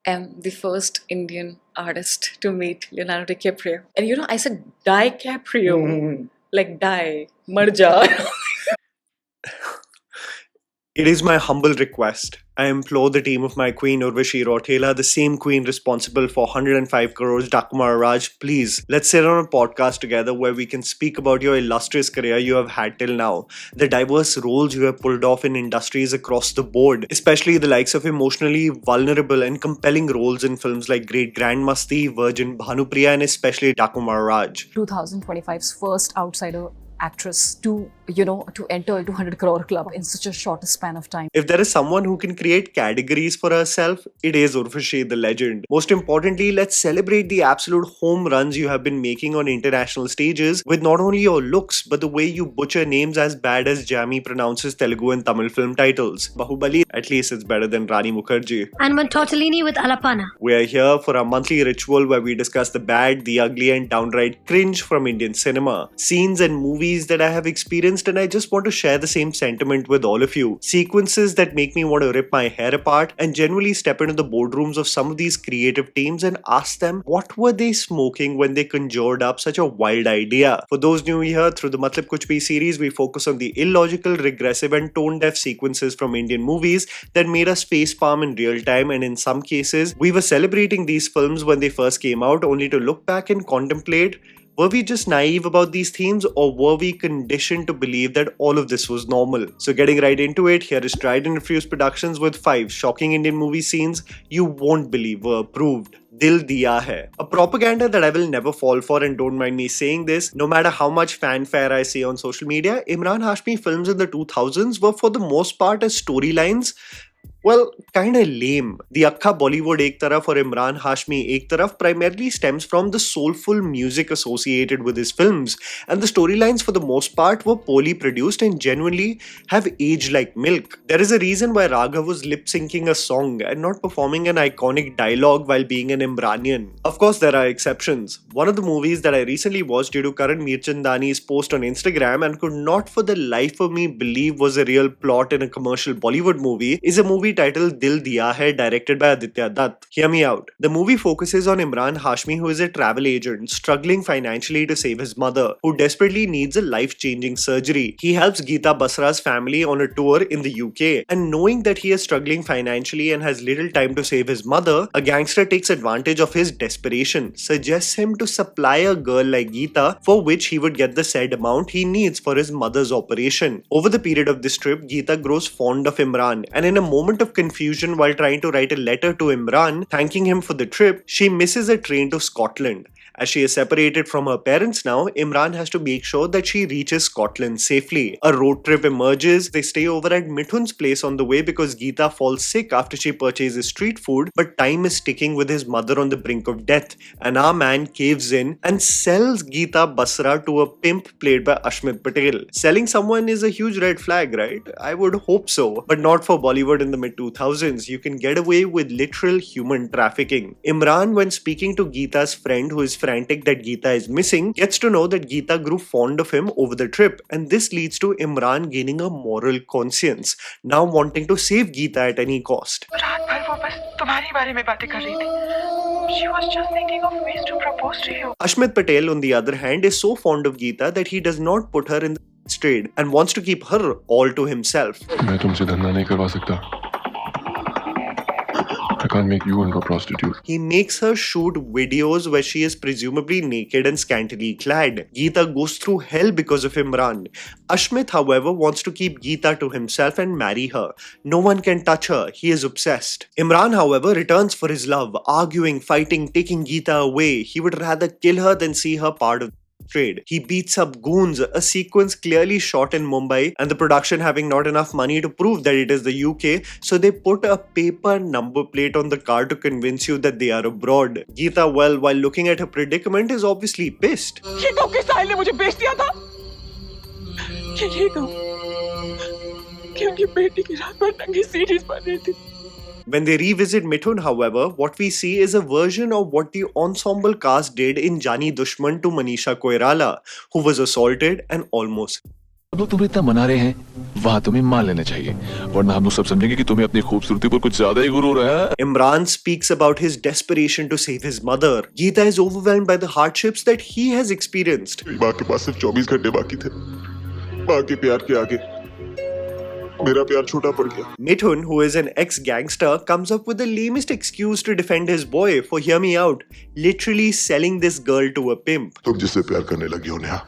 am the first Indian artist to meet Leonardo DiCaprio. And I said DiCaprio, like die, marja. It is my humble request. I implore the team of my queen Urvashi Rautela, the same queen responsible for 105 crores, Dakumar Raj, please, let's sit on a podcast together where we can speak about your illustrious career you have had till now, the diverse roles you have pulled off in industries across the board, especially the likes of emotionally vulnerable and compelling roles in films like Great Grand Masti, Virgin, Bhanupriya, and especially Dakumar Raj. 2025's first outsider actress to enter into 100 crore club in such a short span of time. If there is someone who can create categories for herself, it is Urvashi, the legend. Most importantly, let's celebrate the absolute home runs you have been making on international stages with not only your looks, but the way you butcher names as bad as Jamie pronounces Telugu and Tamil film titles. Bahubali, at least it's better than Rani Mukherjee. And one tortellini with alapana. We are here for our monthly ritual where we discuss the bad, the ugly, and downright cringe from Indian cinema. Scenes and movies that I have experienced, and I just want to share the same sentiment with all of you. Sequences that make me want to rip my hair apart and genuinely step into the boardrooms of some of these creative teams and ask them what were they smoking when they conjured up such a wild idea. For those new here, through the MATLAB KUCH series, we focus on the illogical, regressive, and tone-deaf sequences from Indian movies that made us facepalm in real time, and in some cases, we were celebrating these films when they first came out only to look back and contemplate, were we just naive about these themes, or were we conditioned to believe that all of this was normal? So getting right into it, here is Tried&Refused Productions with 5 shocking Indian movie scenes you won't believe were approved. Dil Diya Hai. A propaganda that I will never fall for, and don't mind me saying this, no matter how much fanfare I see on social media, Imran Hashmi films in the 2000s were for the most part as storylines, well, kinda lame. The Akka Bollywood ek taraf or Imran Hashmi ek taraf primarily stems from the soulful music associated with his films, and the storylines for the most part were poorly produced and genuinely have aged like milk. There is a reason why Raghav was lip-syncing a song and not performing an iconic dialogue while being an Imranian. Of course, there are exceptions. One of the movies that I recently watched due to Karan Mirchandani's post on Instagram and could not for the life of me believe was a real plot in a commercial Bollywood movie is a movie titled Dil Diya Hai, directed by Aditya Dutt. Hear me out. The movie focuses on Imran Hashmi, who is a travel agent struggling financially to save his mother, who desperately needs a life-changing surgery. He helps Geeta Basra's family on a tour in the UK, and knowing that he is struggling financially and has little time to save his mother, a gangster takes advantage of his desperation, suggests him to supply a girl like Geeta, for which he would get the said amount he needs for his mother's operation. Over the period of this trip, Geeta grows fond of Imran, and in a moment of confusion while trying to write a letter to Imran thanking him for the trip, she misses a train to Scotland. As she is separated from her parents now, Imran has to make sure that she reaches Scotland safely. A road trip emerges. They stay over at Mithun's place on the way because Geeta falls sick after she purchases street food, but time is ticking with his mother on the brink of death, and our man caves in and sells Geeta Basra to a pimp played by Ashmit Patel. Selling someone is a huge red flag, right? I would hope so, but not for Bollywood in the mid-2000s. You can get away with literal human trafficking. Imran, when speaking to Geeta's friend who is frantic that Geeta is missing, gets to know that Geeta grew fond of him over the trip, and this leads to Imran gaining a moral conscience, now wanting to save Geeta at any cost. She was just thinking of ways to propose to you. Ashmit Patel, on the other hand, is so fond of Geeta that he does not put her in the trade and wants to keep her all to himself. मैं तुमसे धंधा नहीं करवा सकता. I can't make you into a prostitute. He makes her shoot videos where she is presumably naked and scantily clad. Geeta goes through hell because of Imran. Ashmit, however, wants to keep Geeta to himself and marry her. No one can touch her. He is obsessed. Imran, however, returns for his love, arguing, fighting, taking Geeta away. He would rather kill her than see her part of trade. He beats up goons, a sequence clearly shot in Mumbai, and the production having not enough money to prove that it is the UK, so they put a paper number plate on the car to convince you that they are abroad. Geeta, well, while looking at her predicament, is obviously pissed. ये तो किस साहिल ने मुझे बेच दिया था ये तो कि उनकी बेटी की रात भर नंगी सीढ़ी पर रही थी. When they revisit Mithun, however, what we see is a version of what the ensemble cast did in Jani Dushman to Manisha Koirala, who was assaulted and almost. अब लोग तुम्हें इतना मना रहे हैं, वहाँ तुम्हें मान लेना चाहिए, वरना हम लोग सब समझेंगे कि तुम्हें अपनी खूबसूरती पर कुछ ज्यादा ही गुरूर है। Imran speaks about his desperation to save his mother. Geeta is overwhelmed by the hardships that he has experienced. माँ के पास सिर्फ 24 घंटे बाकी थे। माँ के प्यार के आगे मेरा प्यार छोटा पड़ गया। Mithun, who is an ex-gangster, comes up with the lamest excuse to defend his boy for, hear me out, literally selling this girl to a pimp. तुम जिससे प्यार करने लगी हो नेहा,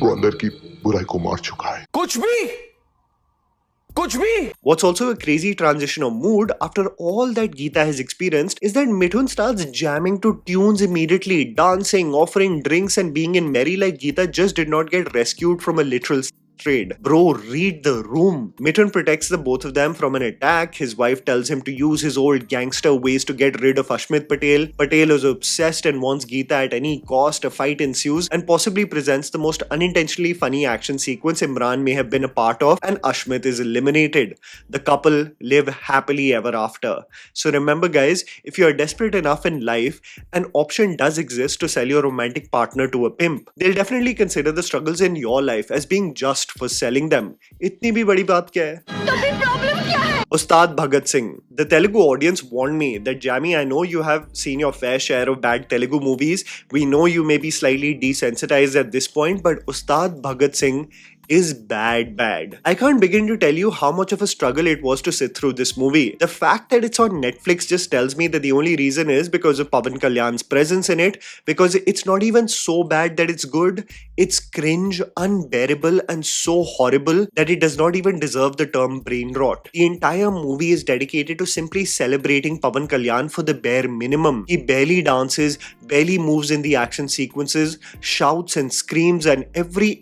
वो अंदर की बुराई को मार चुका है। कुछ भी। What's also a crazy transition of mood after all that Geeta has experienced is that Mithun starts jamming to tunes immediately, dancing, offering drinks and being in merry like Geeta just did not get rescued from a literal trade. Bro, read the room. Mithun protects the both of them from an attack. His wife tells him to use his old gangster ways to get rid of Ashmit Patel. Patel is obsessed and wants Geeta at any cost. A fight ensues and possibly presents the most unintentionally funny action sequence Imran may have been a part of, and Ashmit is eliminated. The couple live happily ever after. So remember guys, if you are desperate enough in life, an option does exist to sell your romantic partner to a pimp. They'll definitely consider the struggles in your life as being just for selling them. इतनी भी बड़ी बात क्या है? तो फिर problem क्या है? Ustaad Bhagat Singh. The Telugu audience warned me that Jamie, I know you have seen your fair share of bad Telugu movies. We know you may be slightly desensitized at this point, but Ustaad Bhagat Singh is bad. I can't begin to tell you how much of a struggle it was to sit through this movie. The fact that it's on Netflix just tells me that the only reason is because of Pawan Kalyan's presence in it, because it's not even so bad that it's good. It's cringe, unbearable, and so horrible that it does not even deserve the term brain rot. The entire movie is dedicated to simply celebrating Pawan Kalyan for the bare minimum. He barely dances, barely moves in the action sequences, shouts and screams, and every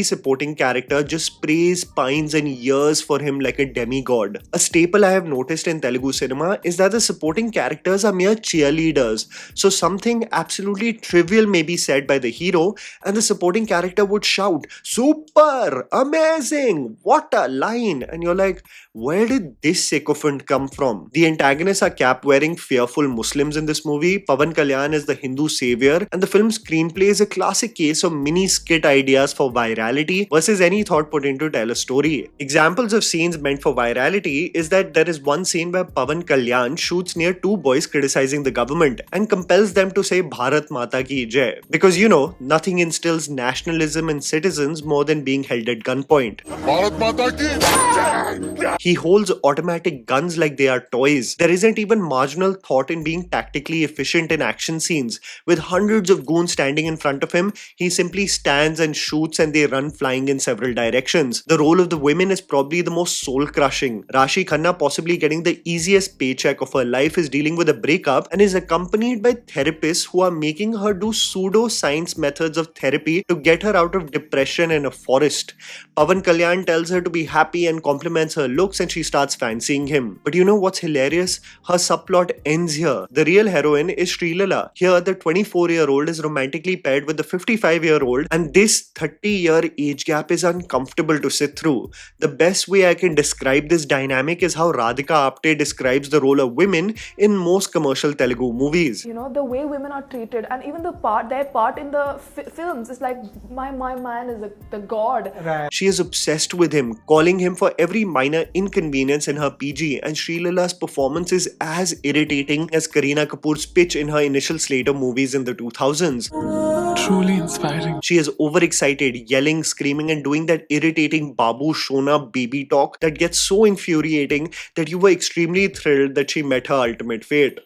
supporting character just prays, pines, and years for him like a demigod. A staple I have noticed in Telugu cinema is that the supporting characters are mere cheerleaders. So something absolutely trivial may be said by the hero, and the supporting character would shout, "Super! Amazing! What a line!" And you're like, where did this sycophant come from? The antagonists are cap-wearing, fearful Muslims in this movie. Pawan Kalyan is the Hindu savior, and the film's screenplay is a classic case of mini skit ideas for virality versus any thought put into tell a story. Examples of scenes meant for virality is that there is one scene where Pawan Kalyan shoots near two boys criticizing the government and compels them to say Bharat Mata Ki Jai. Because you know, nothing instills nationalism in citizens more than being held at gunpoint. Bharat Mata ki Jai! He holds automatic guns like they are toys. There isn't even marginal thought in being tactically efficient in action scenes. With hundreds of goons standing in front of him, he simply stands and shoots and they run flying in several directions. The role of the women is probably the most soul-crushing. Rashi Khanna, possibly getting the easiest paycheck of her life, is dealing with a breakup and is accompanied by therapists who are making her do pseudo-science methods of therapy to get her out of depression in a forest. Pawan Kalyan tells her to be happy and compliments her looks, and she starts fancying him. But you know what's hilarious? Her subplot ends here. The real heroine is Sreleela. Here, the 24-year-old is romantically paired with the 55-year-old, and this 30-year age gap is uncomfortable to sit through. The best way I can describe this dynamic is how Radhika Apte describes the role of women in most commercial Telugu movies. You know, the way women are treated, and even their part in the films is like, my man is the god. Right. She is obsessed with him, calling him for every minor inconvenience in her PG, and Sreleela's performance is as irritating as Kareena Kapoor's pitch in her initial slate of movies in the 2000s. Truly inspiring. She is overexcited, yelling, screaming, and doing that irritating Babu Shona baby talk that gets so infuriating that you were extremely thrilled that she met her ultimate fate.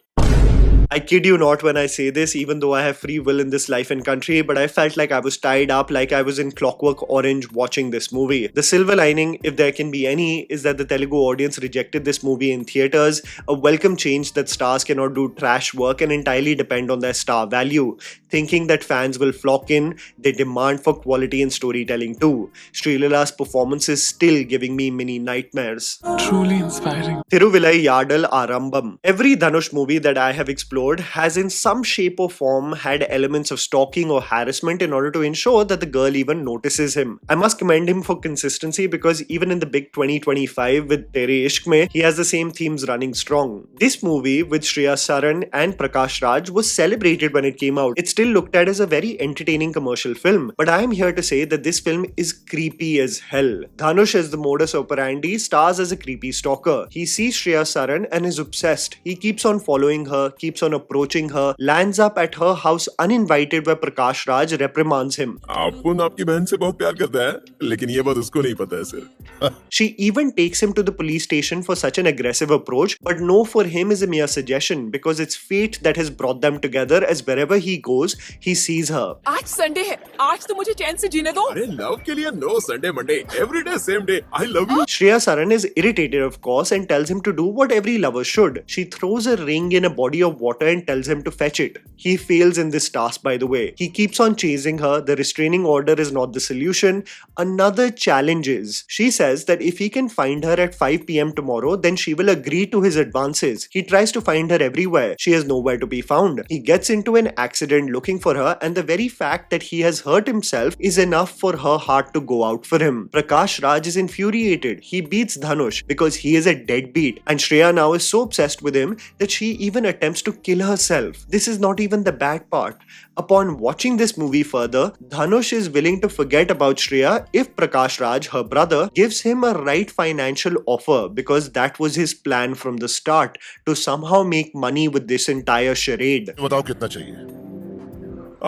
I kid you not when I say this, even though I have free will in this life and country, but I felt like I was tied up, like I was in Clockwork Orange watching this movie. The silver lining, if there can be any, is that the Telugu audience rejected this movie in theatres, a welcome change that stars cannot do trash work and entirely depend on their star value. Thinking that fans will flock in, they demand for quality in storytelling too. Sreleela's performance is still giving me mini nightmares. Truly inspiring. Thiruvilaiyaadal Aarambam. Every Dhanush movie that I have explored explored has in some shape or form had elements of stalking or harassment in order to ensure that the girl even notices him. I must commend him for consistency because even in the big 2025 with Tere Ishq Mein, he has the same themes running strong. This movie with Shreya Saran and Prakash Raj was celebrated when it came out. It's still looked at as a very entertaining commercial film, but I am here to say that this film is creepy as hell. Dhanush as the modus operandi stars as a creepy stalker. He sees Shreya Saran and is obsessed. He keeps on following her, keeps on approaching her, lands up at her house uninvited where Prakash Raj reprimands him. आपको आपकी बहन से बहुत प्यार करता है, लेकिन ये बात उसको नहीं पता है sir. She even takes him to the police station for such an aggressive approach, but no for him is a mere suggestion because it's fate that has brought them together as wherever he goes, he sees her. आज Sunday है, आज तो मुझे चैन से जीने दो. अरे love के लिए no Sunday Monday, every day same day. I love you. Shreya Saran is irritated of course and tells him to do what every lover should. She throws a ring in a body of water and tells him to fetch it. He fails in this task by the way. He keeps on chasing her. The restraining order is not the solution. Another challenge is, she says that if he can find her at 5 p.m. tomorrow, then she will agree to his advances. He tries to find her everywhere. She is nowhere to be found. He gets into an accident looking for her, and the very fact that he has hurt himself is enough for her heart to go out for him. Prakash Raj is infuriated. He beats Dhanush because he is a deadbeat, and Shreya now is so obsessed with him that she even attempts to kill herself. This is not even the bad part. Upon watching this movie further, Dhanush is willing to forget about Shreya if Prakash Raj, her brother, gives him a right financial offer because that was his plan from the start, to somehow make money with this entire charade. बताओ कितना चाहिए?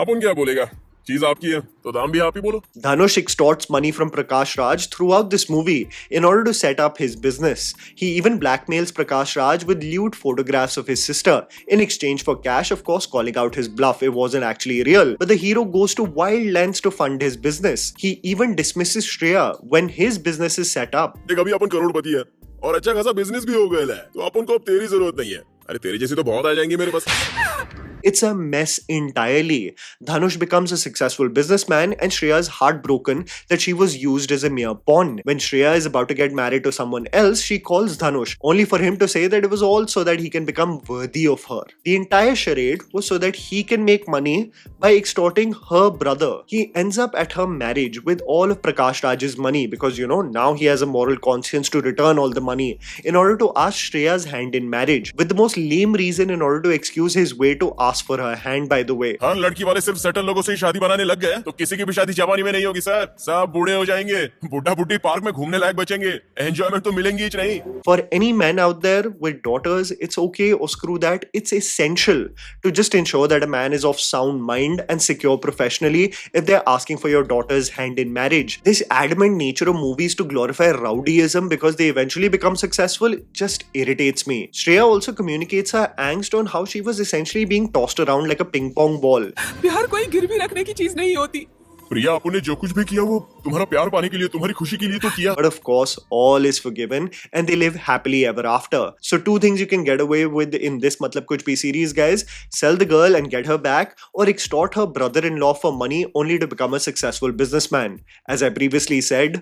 आप उन क्या बोलेगा? चीज आपकी है तो दाम भी आप ही बोलो. Dhanush extorts money from Prakash Raj throughout this movie in order to set up his business. He even blackmails Prakash Raj with lewd photographs of his sister in exchange for cash, of course calling out his bluff. It wasn't actually real. But the hero goes to wild lengths to fund his business. He even dismisses Shreya when his business is set up. देख अभी अपन करोड़पति है और अच्छा खासा business भी हो गया है, तो अपन को अब तेरी जरूरत नहीं है. अरे तेरी जैसी तो बहुत आ जाएंगी मेरे पास. It's a mess entirely. Dhanush becomes a successful businessman and Shreya is heartbroken that she was used as a mere pawn. When Shreya is about to get married to someone else, she calls Dhanush, only for him to say that it was all so that he can become worthy of her. The entire charade was so that he can make money by extorting her brother. He ends up at her marriage with all of Prakash Raj's money because, now he has a moral conscience to return all the money in order to ask Shreya's hand in marriage, with the most lame reason in order to excuse his way to ask for her hand, by the way. हाँ, लड़की वाले सिर्फ settle लोगों से ही शादी बनाने लग गए तो किसी की भी शादी जवानी में नहीं होगी सर. सब बूढ़े हो जाएंगे, बुढ़ा बुढ़ी पार्क में घूमने लायक बचेंगे, एंजॉयमेंट तो मिलेंगी ही नहीं. For any men out there with daughters, it's okay or screw that. It's essential to just ensure that a man is of sound mind and secure professionally if they're asking for your daughter's hand in marriage. This adamant nature of movies to glorify rowdyism because they eventually become successful just irritates me. Shreya also communicates her angst on how she was essentially being tossed around like a ping pong ball. प्यार कोई गिरवी रखने की चीज नहीं होती. प्रिया, आपने जो कुछ भी किया वो तुम्हारा प्यार पाने के लिए, तुम्हारी खुशी के लिए तो किया. But of course, all is forgiven and they live happily ever after. So 2 things you can get away with in this MATLAB KUCH series, guys. Sell the girl and get her back, or extort her brother-in-law for money only to become a successful businessman. As I previously said,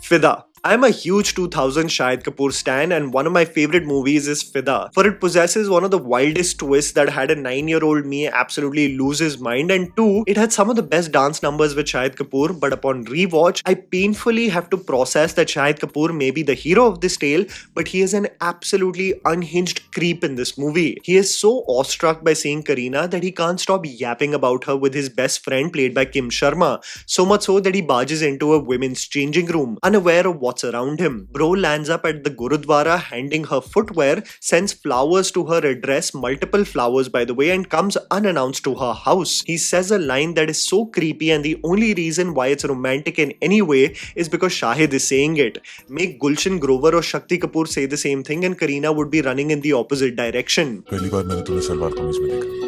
Fida. I'm a huge 2000 Shahid Kapoor stan and one of my favorite movies is Fida, for it possesses one of the wildest twists that had a 9-year-old me absolutely lose his mind, and 2, it had some of the best dance numbers with Shahid Kapoor, but upon rewatch, I painfully have to process that Shahid Kapoor may be the hero of this tale, but he is an absolutely unhinged creep in this movie. He is so awestruck by seeing Kareena that he can't stop yapping about her with his best friend played by Kim Sharma, so much so that he barges into a women's changing room, unaware of what's around him. Bro lands up at the Gurudwara handing her footwear, sends flowers to her address, multiple flowers by the way, and comes unannounced to her house. He says a line that is so creepy and the only reason why it's romantic in any way is because Shahid is saying it. Make Gulshan Grover or Shakti Kapoor say the same thing and Kareena would be running in the opposite direction. पहली बार मैंने तुम्हें सलवार कमीज में देखा.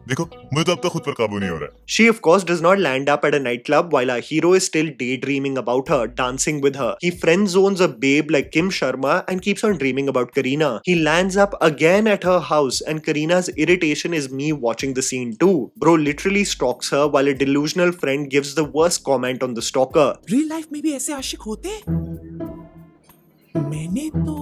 देखो, मुझे तो अब तक खुद पर काबू नहीं हो रहा. She of course does not land up at a nightclub while our hero is still daydreaming about her, dancing with her. He friend zones a babe like Kim Sharma and keeps on dreaming about Kareena. He lands up again at her house and Kareena's irritation is me watching the scene too. Bro literally stalks her while a delusional friend gives the worst comment on the stalker. Real life में भी ऐसे आशिक होते हैं? मैंने तो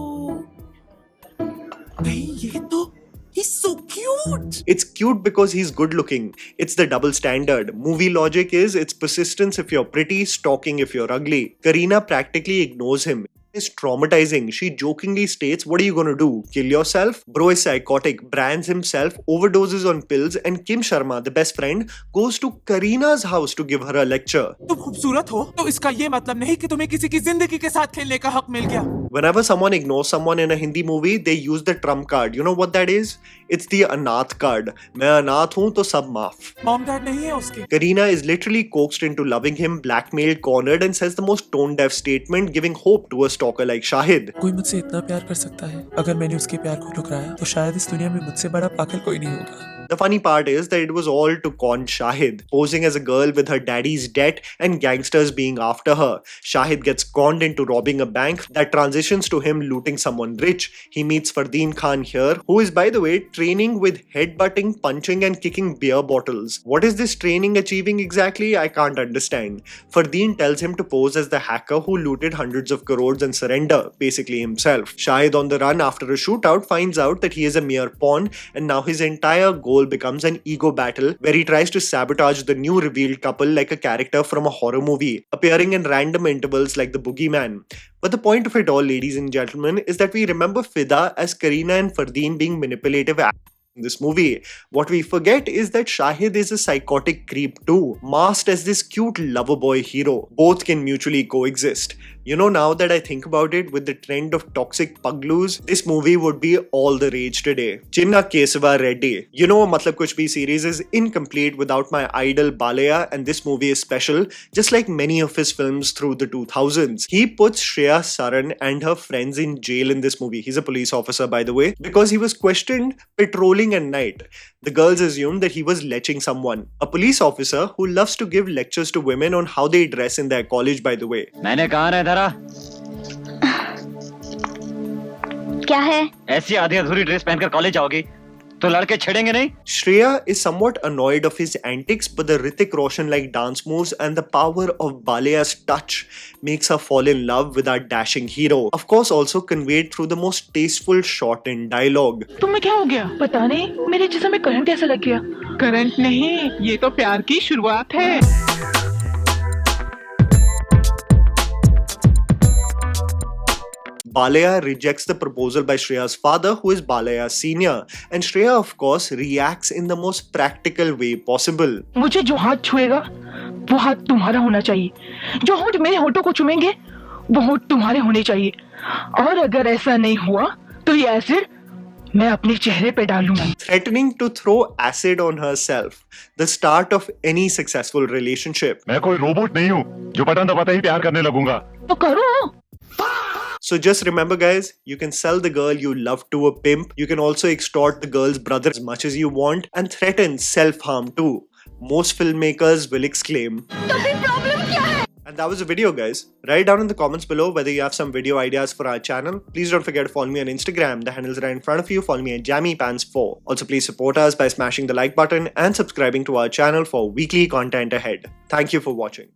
cute. It's cute because he's good looking. It's the double standard. Movie logic is it's persistence if you're pretty, stalking if you're ugly. Kareena practically ignores him. It's traumatizing. She jokingly states, what are you gonna do? Kill yourself? Bro is psychotic, brands himself, overdoses on pills, and Kim Sharma, the best friend, goes to Kareena's house to give her a lecture. तुम खूबसूरत हो तो इसका ये मतलब नहीं कि तुम्हें किसी की जिंदगी के साथ खेलने का हक मिल गया. Whenever someone ignores someone in a Hindi movie, they use the trump card. You know what that is? It's the Anath card. मैं अनाथ हूँ तो सब माफ. Mom dad नहीं है उसके. Kareena is literally coaxed into loving him, blackmailed, cornered, and says the most tone-deaf statement, giving hope to a stalker like Shahid. कोई मुझसे इतना प्यार कर सकता है. अगर मैंने उसके प्यार को ठुकराया तो शायद इस दुनिया में मुझसे बड़ा पागल कोई नहीं होगा. The funny part is that it was all to con Shahid, posing as a girl with her daddy's debt and gangsters being after her. Shahid gets conned into robbing a bank that transitions to him looting someone rich. He meets Fardeen Khan here, who is, by the way, training with headbutting, punching and kicking beer bottles. What is this training achieving exactly? I can't understand. Fardeen tells him to pose as the hacker who looted hundreds of crores and surrender, basically himself. Shahid, on the run after a shootout, finds out that he is a mere pawn, and now his entire goal becomes an ego battle where he tries to sabotage the new revealed couple like a character from a horror movie, appearing in random intervals like the boogeyman. But the point of it all, ladies and gentlemen, is that we remember Fida as Kareena and Fardeen being manipulative in this movie. What we forget is that Shahid is a psychotic creep too, masked as this cute lover boy hero. Both can mutually coexist. You know, now that I think about it, with the trend of toxic pugloos, this movie would be all the rage today. Cheenakesava Reddy. You know, MATLAB KUCH series is incomplete without my idol Balayya, and this movie is special, just like many of his films through the 2000s. He puts Shreya Saran and her friends in jail in this movie. He's a police officer, by the way, because he was questioned patrolling at night. The girls assumed that he was leching someone. A police officer who loves to give lectures to women on how they dress in their college, by the way. मैंने कहा ना धरा क्या है? ऐसी आधी अधूरी dress पहनकर कॉलेज आओगी तो लड़के छेड़ेंगे नहीं. Shreya is somewhat annoyed of his antics, but the Hrithik Roshan-like dance moves and the power of Balayya's touch makes her fall in love with our dashing hero. Of course, also conveyed through the most tasteful shot in dialogue. तुम्हें क्या हो गया? पता नहीं, मेरे जिस्म में current कैसे लग गया? करंट नहीं, ये तो प्यार की शुरुआत है. Balayya rejects the proposal by Shreya's father, who is Balayya's senior, and Shreya, of course, reacts in the most practical way possible. मुझे जो हाथ छुएगा, वो हाथ तुम्हारा होना चाहिए. जो होंठ मेरे होठों को चूमेंगे, वो होठ तुम्हारे होने चाहिए. और अगर ऐसा नहीं हुआ, तो ये एसिड मैं अपने चेहरे पे डालूंगा. Threatening to throw acid on herself, the start of any successful relationship. मैं कोई रोबोट नहीं हूँ जो बटन दबाते ही प्यार करने लगूंगा. तो करो. So just remember, guys, you can sell the girl you love to a pimp. You can also extort the girl's brother as much as you want and threaten self-harm too. Most filmmakers will exclaim. And that was the video, guys. Write down in the comments below whether you have some video ideas for our channel. Please don't forget to follow me on Instagram. The handles are right in front of you. Follow me at JammyPants4. Also, please support us by smashing the like button and subscribing to our channel for weekly content ahead. Thank you for watching.